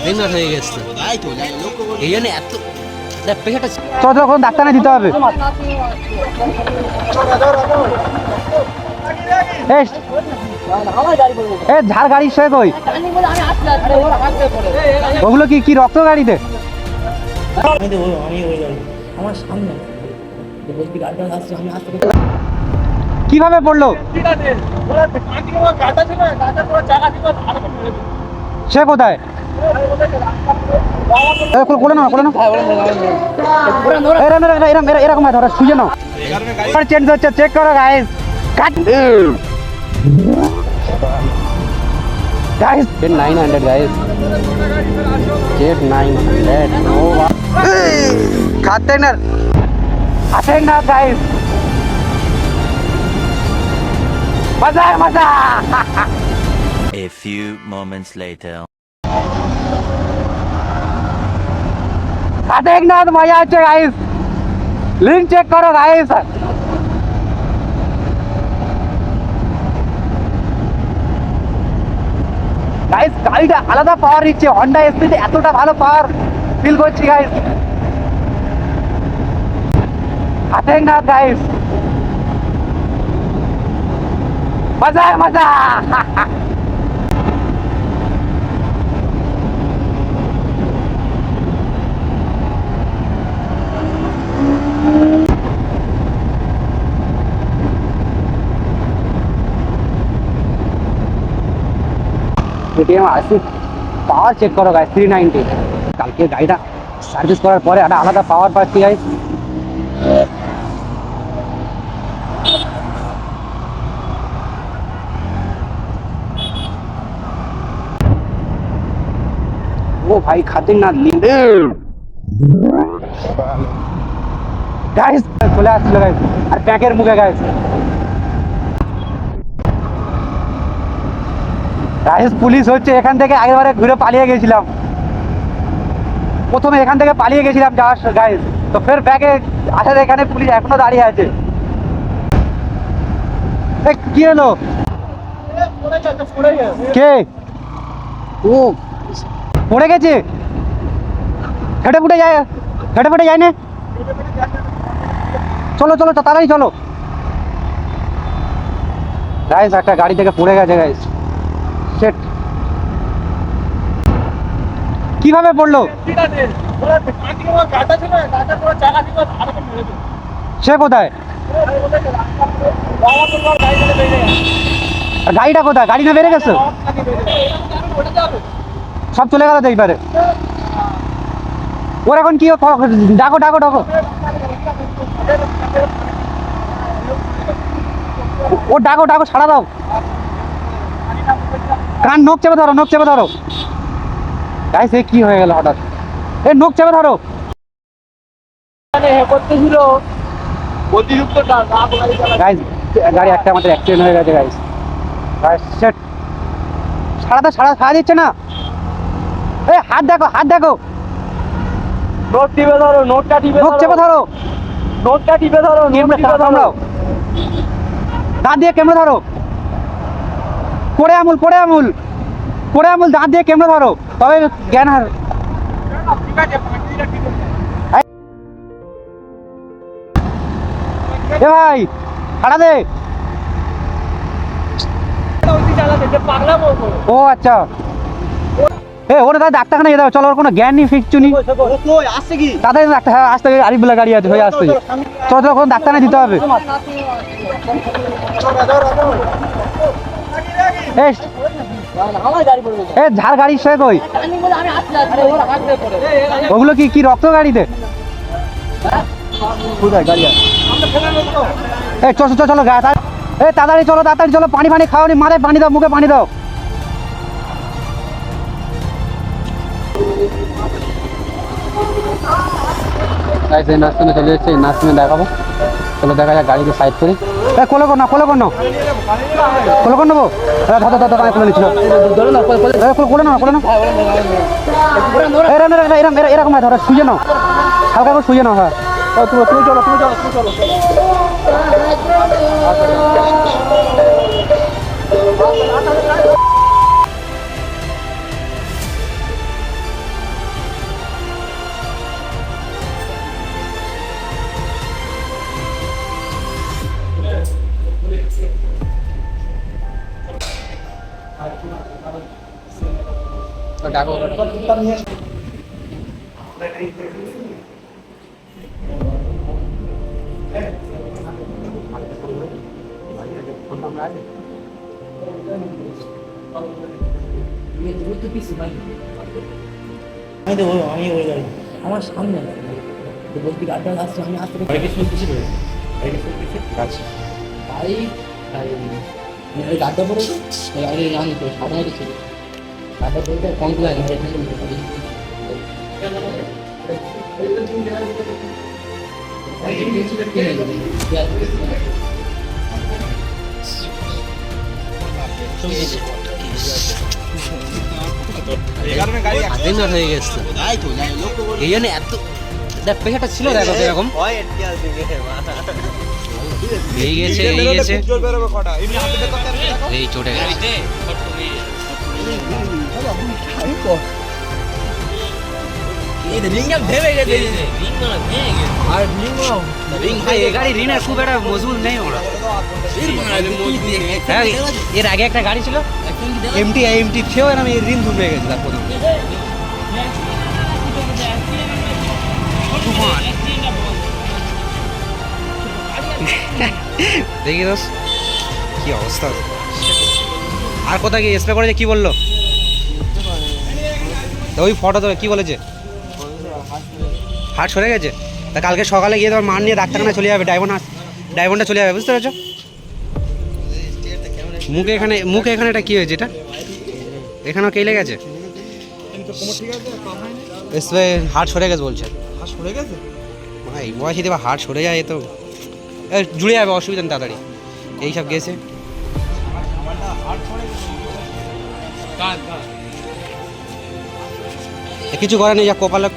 হাতেনার হয়ে গেছে, এই জন্য এত পেশাটা। তখন ডাক্তারে দিতে হবে। ঝাড় গাড়ির সে কই, ওগুলো কি কি রক্ত গাড়িতে? কিভাবে পড়লো সে কোথায়? এরকম ধরো সুজে নাও, চেঞ্জ হচ্ছে, চেক করো guys. Guys, get 900 guys. Get 900. Oh, खाते ना guys. मजा है मजा. A few moments later. खाते ना तो मजा आते guys. लिंक चेक करो guys. গাইস গাড়িটা আলাদা পাওয়ার দিচ্ছে, হন্ডা এসপিতে এতটা ভালো পাওয়ার ফিল করছি গাইস। হাতে না গাইস, মজা মজা। এটিএম আসি, পাওয়ার চেক করো গাইস 390। কালকে গাড়িটা সার্ভিস করার পরে একটা আলাদা পাওয়ার পাচ্ছি গাইস। ও ভাই খাতির না গাইস, চলে আসছিল গাইস, আর প্যাকের মুখে গাইস। গাইস পুলিশ হচ্ছে, এখান থেকে আগেরবারে ঘুরে পালিয়ে গেছিলাম, প্রথমে এখান থেকে পালিয়ে গেছিলাম যাওয়ার গাইস, তো ফের ব্যাগে আসার এখানে পুলিশ এখনো দাঁড়িয়ে আছে। কি হলো? কে? ও পড়ে গেছে, হেঁটে ফুটে যায়, হেঁটে ফুটে যায় না। চলো চলো তাড়াতাড়ি চলো গাইস, একটা গাড়ি থেকে পড়ে গেছে গাইস। সেট কিভাবে পড়লো সে কোথায়? গাড়িটা কোথায়? গাড়ি না বেড়ে গেছে, সব চলে গেল তো এইবারে। ওর এখন কি? ডাকো ডাকো ডাকো, ও ডাকো ডাকো, ছাড়া দাও। কান নখ চেপে ধরো, নখ চেপে ধরো গাইস। এ কি হয়ে গেল হঠাৎ? এ নখ চেপে ধরো। গাইস গাড়ি একটা আমাদের অ্যাক্সিডেন্ট হয়ে গেছে গাইস। সেট ছাড়া তো, ছাড়া দিচ্ছে না। এ হাত দেখো, হাত দেখো, নোট টিপে ধরো, নোটটা টিপে নখ চেপে ধরো, নোটটা টিপে ধরো, দাঁত দিয়ে ক্যামেরা ধরো, কোড়ে আমুল, কোড়ে আমুল, কোড়ে আমুল, দাঁত দিয়ে ক্যামেরা ধরো, তবে জ্ঞান হার। এ ভাই ছাড়া দে। ও আচ্ছা, এ ওরা তাহলে ডাক্তারখানা যেতে হবে, চলো। ওর কোনো জ্ঞান নেই, ফিক্সু নেই, তাদের আসতে আরিফুল্লাহ গাড়ি আছে, হয়ে আসতে চলো চলো, কোনো ডাক্তারখানা দিতে হবে। এ ঝাড় গাড়ির সে কই, ওগুলো কি কি রক্ত গাড়িতে? এই চলো চলো চলো, এই তাড়াতাড়ি চলো, তাড়াতাড়ি চলো। পানি ফানি খাওয়ানি, মারে পানি দাও, মুখে পানি দাও। নার্সিংয়ে চলে যাচ্ছে, নার্সিংয়ে দেখাবো। চলো দেখা যাক, গাড়িকে সাইড করি। কোলে কর না, কোলে কর না, কোলে কর নেবো। ধর ধর ধর, কোলে নিচ্ছিল, কোলে না, কোলে না, এরকম ধরো, শুয়ে নাও, হালকা করে শুয়ে নাও। হ্যাঁ তুমি চলো, তুমি চলো, তুমি চলো। ডাকো আমি ওই গাড়ি আমার সামনে বলতে গাড়িটা আসছে আমি আসতে ওই গাড়িটা পরে গাড়ি জানি তো সামনে ছিল গাড়িটা বলতে কম যায় না হয়ে গেছে এই জন্য এত দেখ পেশাটা ছিল দেখো এরকম এই গেছে এই চটে গেছে খুব একটা মজবুত নেই এর আগে একটা গাড়ি ছিল এমটি খেয়েও এরকম এই রিং ডুবে গেছে তার প্রথম দেখি দোষ কি অবস্থা আর কোথায় গিয়ে স্প্রে করেছে কি বললো ওই ফটো তো কি বলেছে হাট সরে গেছে তা কালকে সকালে গিয়ে তোমার মার নিয়ে ডাক্তারখানা চলে যাবে ডায়মন্ডটা চলে যাবে বুঝতে পেরেছো মুখে এখানে এটা কি হয়েছে এটা এখানেও কে লেগেছে স্প্রে হাট সরে গেছে বলছে ভাই বয়সে দেবা হাট সরে যায় তো জুড়ে যাবে অসুবিধা নেই তাড়াতাড়ি এইসব গেছে কিছু করে নেই যা কপালে